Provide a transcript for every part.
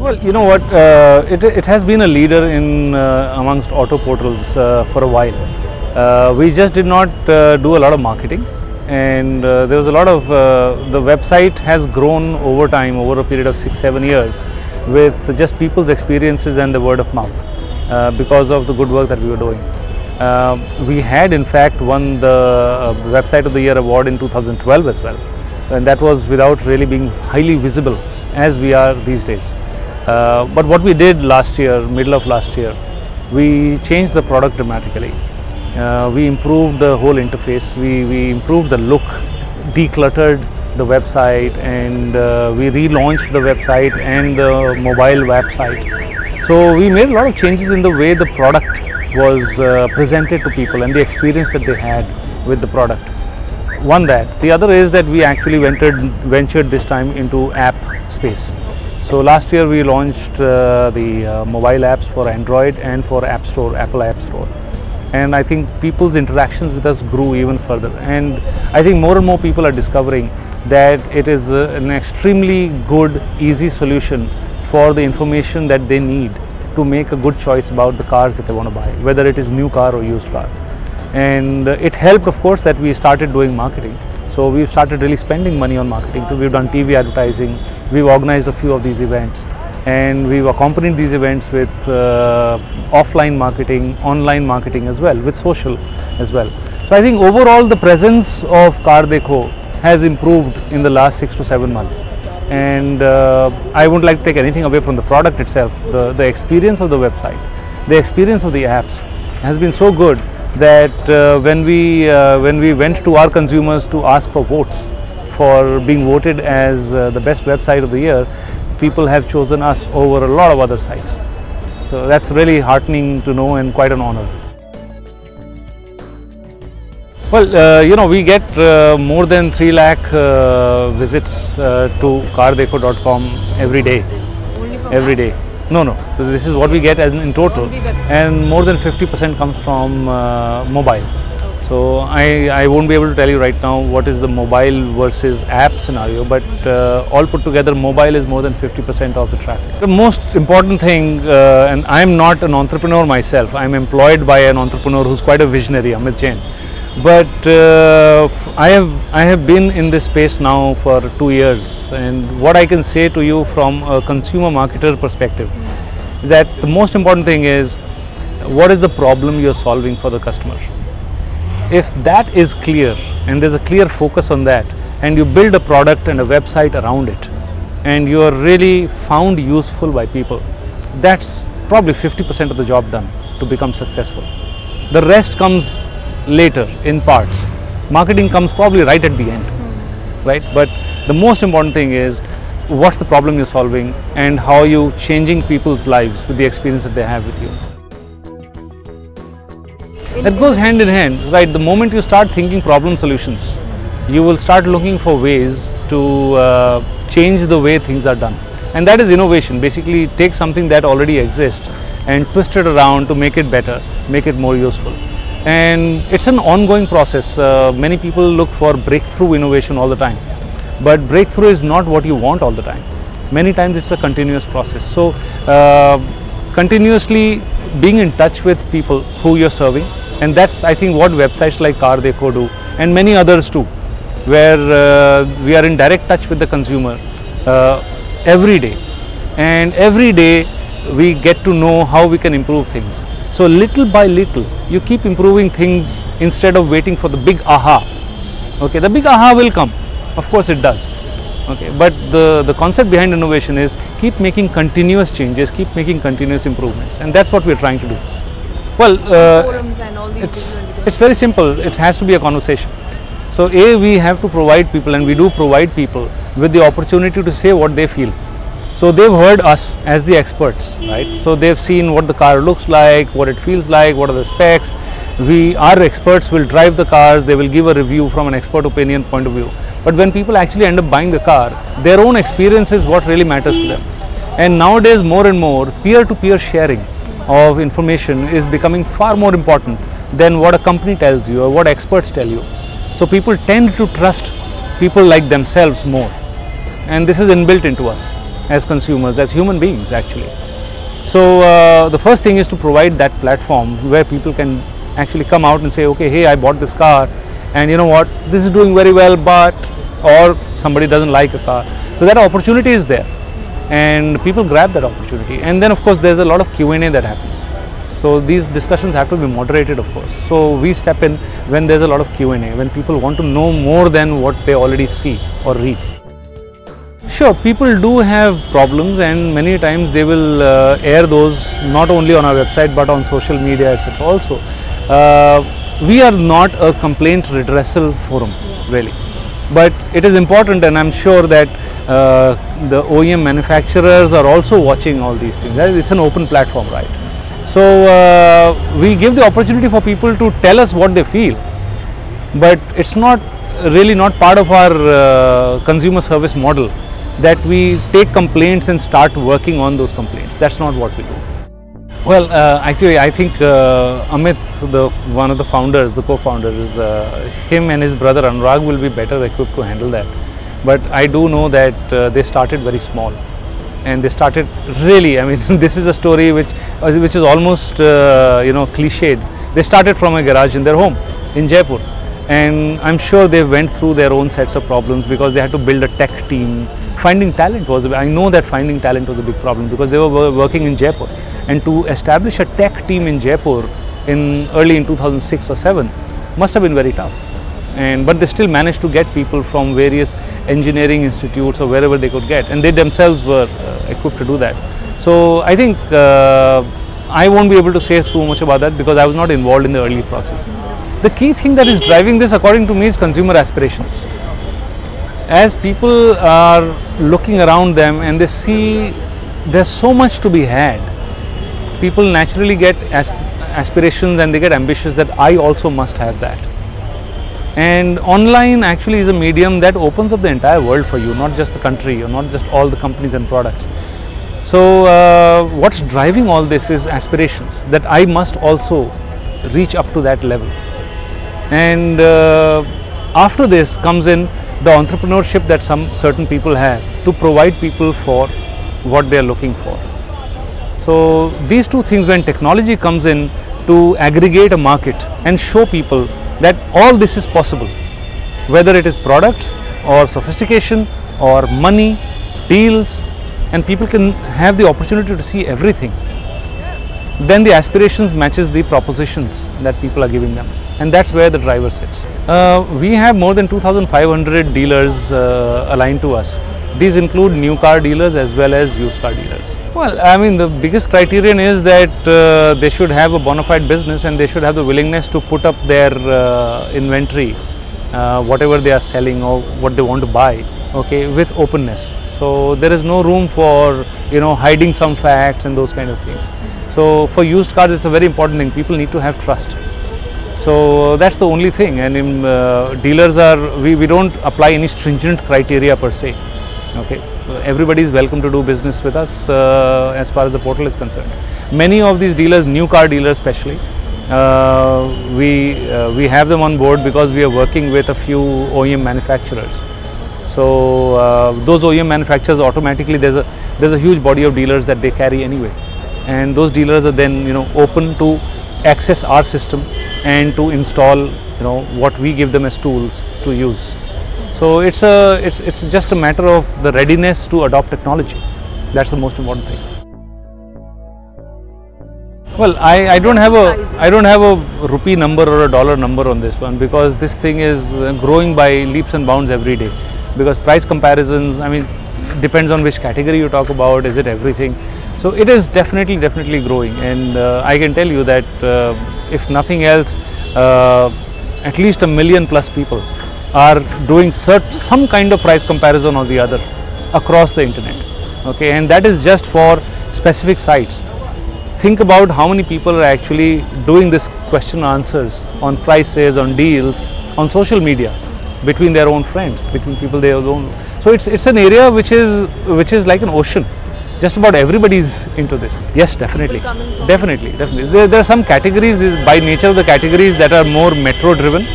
Well, you know what, it has been a leader in amongst auto portals for a while. We just did not do a lot of marketing, and there was a lot of, the website has grown over time, over a period of 6-7 years, with just people's experiences and the word of mouth because of the good work that we were doing. We had in fact won the Website of the Year award in 2012 as well, and that was without really being highly visible as we are these days. But what we did last year, middle of last year, we changed the product dramatically. We improved the whole interface, we improved the look, decluttered the website, and we relaunched the website and the mobile website. So we made a lot of changes in the way the product was presented to people and the experience that they had with the product. One that. The other is that we actually ventured this time into app space. So last year we launched the mobile apps for Android and for App Store, Apple App Store. And I think people's interactions with us grew even further. And I think more and more people are discovering that it is an extremely good, easy solution for the information that they need to make a good choice about the cars that they want to buy, whether it is new car or used car. And it helped, of course, that we started doing marketing. So we've started really spending money on marketing. So we've done TV advertising, we've organized a few of these events, and we've accompanied these events with offline marketing, online marketing as well, with social as well. So I think overall the presence of CarDekho has improved in the last 6 to 7 months. And I wouldn't like to take anything away from the product itself. The experience of the website, the experience of the apps has been so good that when we went to our consumers to ask for votes for being voted as the best website of the year, people have chosen us over a lot of other sites. So that's really heartening to know and quite an honor. Well, you know, we get more than 3 lakh visits to CarDekho.com every day. Every day. No, so this is what we get as in total, and more than 50% comes from mobile. Okay. So I won't be able to tell you right now what is the mobile versus app scenario, but all put together, mobile is more than 50% of the traffic. The most important thing, and I'm not an entrepreneur myself, I'm employed by an entrepreneur who's quite a visionary, Amit Jain. But I have been in this space now for 2 years, and what I can say to you from a consumer marketer perspective is that the most important thing is what is the problem you're solving for the customer. If that is clear and there's a clear focus on that, and you build a product and a website around it, and you are really found useful by people, that's probably 50% of the job done to become successful. The rest comes later in parts. Marketing comes probably right at the end, right? But the most important thing is what's the problem you're solving and how are you changing people's lives with the experience that they have with you. That goes hand in hand, right? The moment you start thinking problem solutions, you will start looking for ways to change the way things are done. And that is innovation. Basically, take something that already exists and twist it around to make it better, make it more useful. And it's an ongoing process. Many people look for breakthrough innovation all the time, but breakthrough is not what you want all the time. Many times it's a continuous process. So continuously being in touch with people who you're serving, and that's, I think, what websites like CarDekho do, and many others too, where we are in direct touch with the consumer every day, and every day we get to know how we can improve things. So little by little, you keep improving things instead of waiting for the big aha. Okay, the big aha will come, of course it does. Okay, but the concept behind innovation is keep making continuous changes, keep making continuous improvements, and that's what we're trying to do. Well, forums and all these it's very simple. It has to be a conversation. So we have to provide people, and we do provide people with the opportunity to say what they feel. So they've heard us as the experts, right? So they've seen what the car looks like, what it feels like, what are the specs. Our experts will drive the cars, they will give a review from an expert opinion point of view. But when people actually end up buying the car, their own experience is what really matters to them. And nowadays, more and more, peer-to-peer sharing of information is becoming far more important than what a company tells you or what experts tell you. So people tend to trust people like themselves more, and this is inbuilt into us. as consumers, as human beings actually. So the first thing is to provide that platform where people can actually come out and say, okay, hey, I bought this car and you know what, this is doing very well, but, or somebody doesn't like a car. So that opportunity is there and people grab that opportunity. And then of course there's a lot of Q&A that happens. So these discussions have to be moderated, of course. So we step in when there's a lot of Q&A, when people want to know more than what they already see or read. Sure, people do have problems and many times they will air those not only on our website but on social media, etc. also. We are not a complaint redressal forum really, but it is important, and I'm sure that the OEM manufacturers are also watching all these things. It's an open platform, right? So we give the opportunity for people to tell us what they feel, but it's not really not part of our consumer service model that we take complaints and start working on those complaints. That's not what we do. Well, actually I think Amit, one of the founders, the co-founders, him and his brother Anurag will be better equipped to handle that. But I do know that they started very small. And they started really, I mean, this is a story which is almost, cliched. They started from a garage in their home in Jaipur. And I'm sure they went through their own sets of problems because they had to build a tech team. Finding talent I know that finding talent was a big problem because they were working in Jaipur. And to establish a tech team in Jaipur early in 2006 or 7 must have been very tough. But they still managed to get people from various engineering institutes or wherever they could get, and they themselves were equipped to do that. So I think I won't be able to say too much about that because I was not involved in the early process. The key thing that is driving this, according to me, is consumer aspirations. As people are looking around them and they see there's so much to be had, people naturally get aspirations and they get ambitious that I also must have that. And online actually is a medium that opens up the entire world for you, not just the country or not just all the companies and products. So what's driving all this is aspirations, that I must also reach up to that level. And after this comes in the entrepreneurship that some certain people have to provide people for what they are looking for. So these two things, when technology comes in to aggregate a market and show people that all this is possible, whether it is products or sophistication or money, deals, and people can have the opportunity to see everything, then the aspirations matches the propositions that people are giving them, and that's where the driver sits. We have more than 2,500 dealers aligned to us. These include new car dealers as well as used car dealers. Well, I mean, the biggest criterion is that they should have a bona fide business and they should have the willingness to put up their inventory, whatever they are selling or what they want to buy, okay, with openness. So there is no room for, hiding some facts and those kind of things. So for used cars, it's a very important thing. People need to have trust. So that's the only thing. And in dealers we don't apply any stringent criteria per se. Okay, so everybody is welcome to do business with us as far as the portal is concerned. Many of these dealers, new car dealers especially, we have them on board because we are working with a few OEM manufacturers. So those OEM manufacturers, automatically there's a huge body of dealers that they carry anyway, and those dealers are then open to access our system and to install what we give them as tools to use. So it's just a matter of the readiness to adopt technology. That's the most important thing. Well, I don't have a rupee number or a dollar number on this one, because this thing is growing by leaps and bounds every day. Because price comparisons, I mean, depends on which category you talk about. Is it everything? So it is definitely growing, and I can tell you that if nothing else, at least 1 million plus people are doing some kind of price comparison or the other across the internet. Okay, and that is just for specific sites. Think about how many people are actually doing this question answers on prices, on deals, on social media, between their own friends, between people they own. So it's an area which is like an ocean. Just about everybody is into this. Yes, definitely. Definitely. There are some categories, by nature of the categories, that are more metro driven.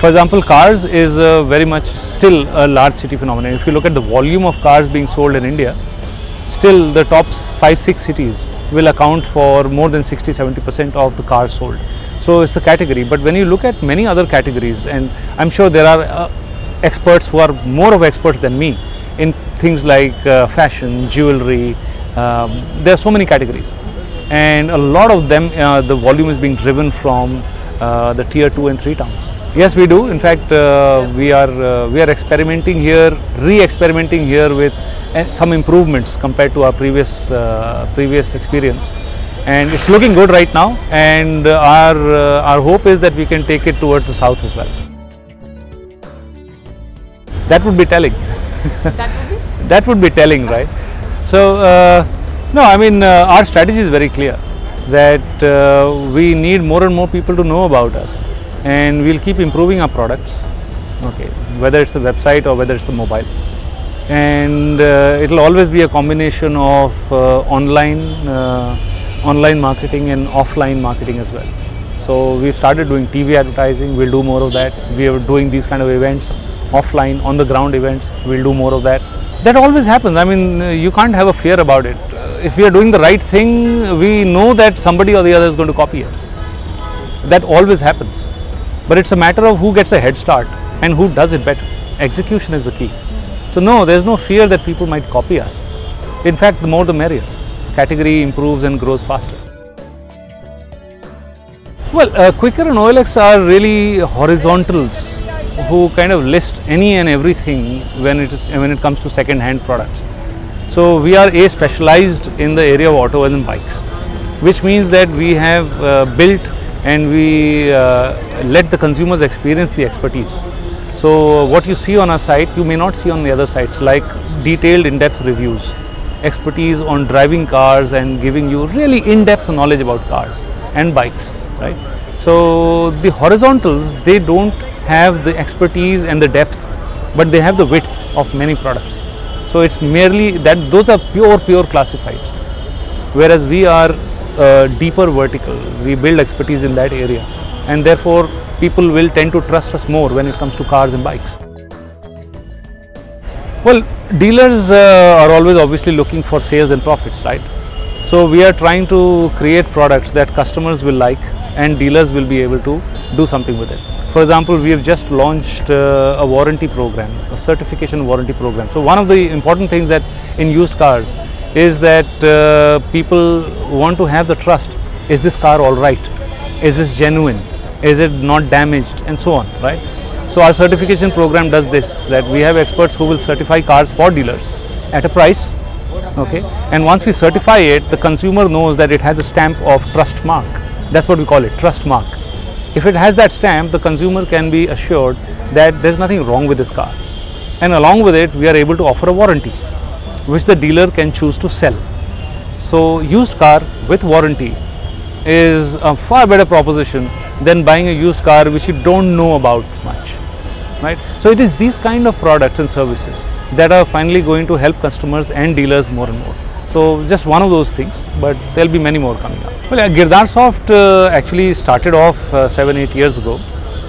For example, cars is very much still a large city phenomenon. If you look at the volume of cars being sold in India, still the top 5-6 cities will account for more than 60-70% of the cars sold. So it's a category, but when you look at many other categories, and I'm sure there are experts who are more of experts than me in things like fashion, jewelry, there are so many categories, and a lot of them the volume is being driven from the tier 2 and 3 towns. Yes, we do. In fact, we are experimenting here, re-experimenting here with some improvements compared to our previous experience, and it's looking good right now. And our hope is that we can take it towards the south as well. That would be telling. That would be telling, right? So no, I mean our strategy is very clear that we need more and more people to know about us, and we'll keep improving our products, okay, whether it's the website or whether it's the mobile, and it'll always be a combination of online marketing and offline marketing as well. So we've started doing TV advertising, we'll do more of that. We are doing these kind of events, offline, on the ground events, we'll do more of that. That always happens. I mean, you can't have a fear about it. If we are doing the right thing, we know that somebody or the other is going to copy it. That always happens. But it's a matter of who gets a head start and who does it better. Execution is the key. So no, there's no fear that people might copy us. In fact, the more the merrier. Category improves and grows faster. Well, Quikr and OLX are really horizontals who kind of list any and everything when it comes to second-hand products. So we are specialized in the area of auto and bikes, which means that we have built and we let the consumers experience the expertise. So what you see on our site, you may not see on the other sites, like detailed in-depth reviews, expertise on driving cars and giving you really in-depth knowledge about cars and bikes, right? So the horizontals, they don't have the expertise and the depth, but they have the width of many products. So it's merely that those are pure classifieds, whereas we are deeper vertical. We build expertise in that area, and therefore people will tend to trust us more when it comes to cars and bikes. Well, dealers are always obviously looking for sales and profits, right? So we are trying to create products that customers will like and dealers will be able to do something with it. For example, we have just launched a warranty program, a certification warranty program. So one of the important things that in used cars is that people want to have the trust. Is this car all right? Is this genuine? Is it not damaged? And so on, right? So our certification program does this, that we have experts who will certify cars for dealers at a price, okay? And once we certify it, the consumer knows that it has a stamp of trust mark. That's what we call it, trust mark. If it has that stamp, the consumer can be assured that there's nothing wrong with this car. And along with it, we are able to offer a warranty, which the dealer can choose to sell. So used car with warranty is a far better proposition than buying a used car which you don't know about much, right? So it is these kind of products and services that are finally going to help customers and dealers more and more. So just one of those things, but there will be many more coming up. Well, Girnar Soft actually started off 7-8 years ago,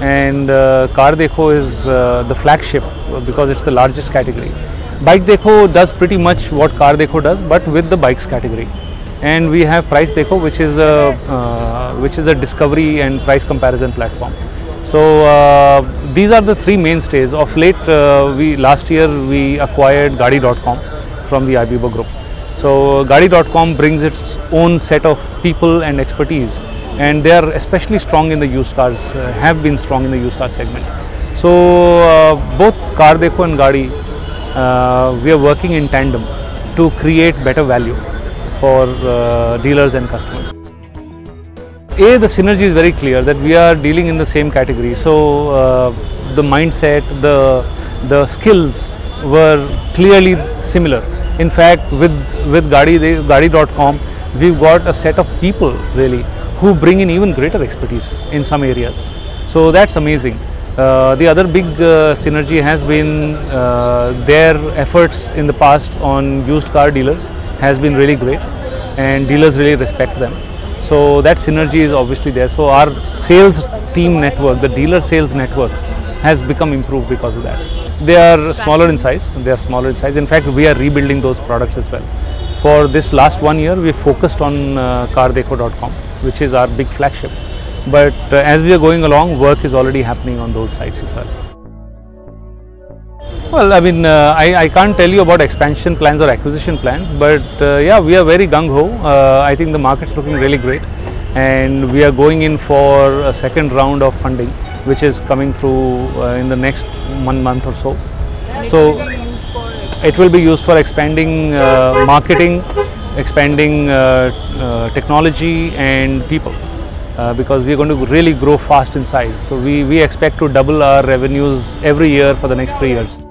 and CarDekho is the flagship because it's the largest category. BikeDekho does pretty much what CarDekho does, but with the bikes category. And we have PriceDekho, which is a discovery and price comparison platform. So these are the three mainstays. Of late, last year we acquired Gaadi.com from the IBB group. So Gaadi.com brings its own set of people and expertise, and they are especially strong in the used cars, have been strong in the used car segment. So both CarDekho and Gaadi, we are working in tandem to create better value for dealers and customers. The synergy is very clear that we are dealing in the same category. So the mindset, the skills were clearly similar. In fact, with Gaadi.com, we've got a set of people really who bring in even greater expertise in some areas. So that's amazing. The other big synergy has been their efforts in the past on used car dealers has been really great, and dealers really respect them. So that synergy is obviously there. So our sales team network, the dealer sales network, has become improved because of that. They are smaller in size. In fact, we are rebuilding those products as well. For this last 1 year, we focused on CarDekho.com, which is our big flagship. But as we are going along, work is already happening on those sites as well. Well, I mean, I can't tell you about expansion plans or acquisition plans, but yeah, we are very gung-ho. I think the market's looking really great, and we are going in for a second round of funding, which is coming through in the next 1 month or so. So it will be used for expanding marketing, expanding technology and people. Because we are going to really grow fast in size. So we expect to double our revenues every year for the next 3 years.